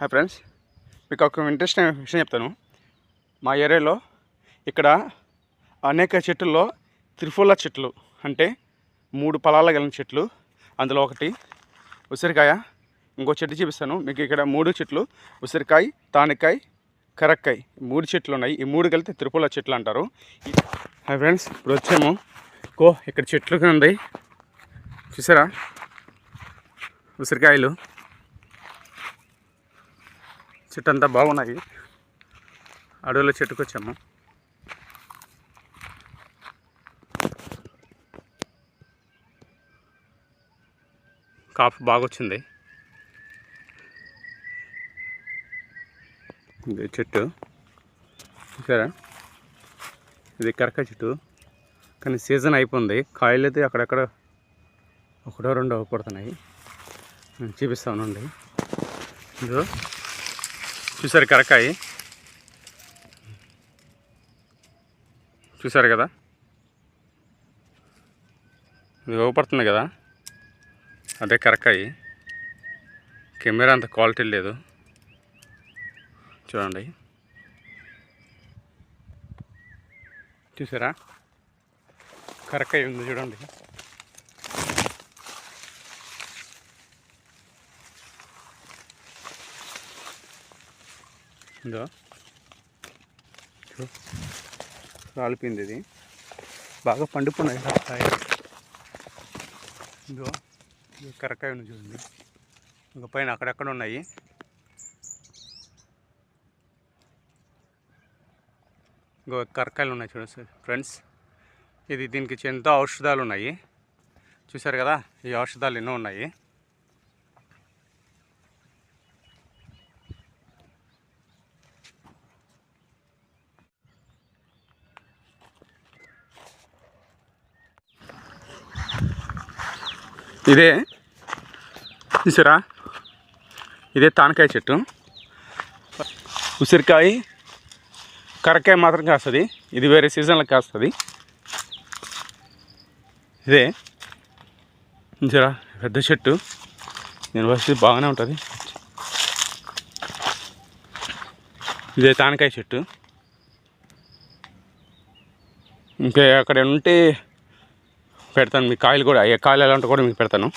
Hi friends, మీకు ఒక interesting విషయం చెప్తాను. మా ఏరియాలో ఇక్కడ అనేక చెట్లలో త్రిఫల చెట్లు అంటే 3 ఫలాలు కలిగిన చెట్లు. అందులో ఒకటి ఉసిరికాయ. ఇంకో చెట్టు చూపిస్తాను మీకు. ఇక్కడ 3 చెట్లు ఉసిరికాయ, తానికాయ, కరక్కాయ 3 చెట్లు ఉన్నాయి. ఈ 3 కలిపితే త్రిఫల చెట్లు అంటారు. హాయ్ ఫ్రెండ్స్, ఇప్పుడు వచ్చాము. ఇక్కడ చెట్లు ఉంది చూసారా, ఉసిరికాయలు. చెట్టు అంతా బాగున్నాయి. అడవిలో చెట్టుకు వచ్చాము. కాపు బాగా వచ్చింది. ఇది చెట్టు చూసారా, ఇది కరకాయ చెట్టు. కానీ సీజన్ అయిపోయింది. కాయలు అయితే అక్కడక్కడ 1-2 పడుతున్నాయి. నేను చూపిస్తానండి. ఇదో చూసారు కరకాయ, చూసారు కదా, ఇది ఓపడుతుంది కదా, అదే కరకాయ. కెమెరా అంత క్వాలిటీ లేదు, చూడండి. చూసారా, కరకాయ ఉంది చూడండి. ఇదో రాలిపోయింది. ఇది బాగా పండుకున్నాయి కరకాయ. ఇదో కరకాయ ఉంది చూడండి. ఇంకా పైన అక్కడక్కడ ఉన్నాయి. ఇంకో కరకాయలు ఉన్నాయి చూడండి ఫ్రెండ్స్. దీనికి ఎంతో ఔషధాలు ఉన్నాయి. చూసారు కదా, ఈ ఔషధాలు ఎన్నో ఉన్నాయి. ఇదే చూసారా, ఇదే తానికాయ చెట్టు. ఉసిరికాయ, కరకాయ మాత్రం కాస్తుంది. ఇది వేరే సీజన్లో కాస్తుంది. ఇదే చూసారా, పెద్ద చెట్టు. యూనివర్సిటీ బాగానే ఉంటుంది. ఇదే తానికాయ చెట్టు. ఇంకా అక్కడ ఉంటే పెడతాను. మీ కాయలు కూడా, కాయలు ఎలా ఉంటే కూడా మీకు పెడతాను.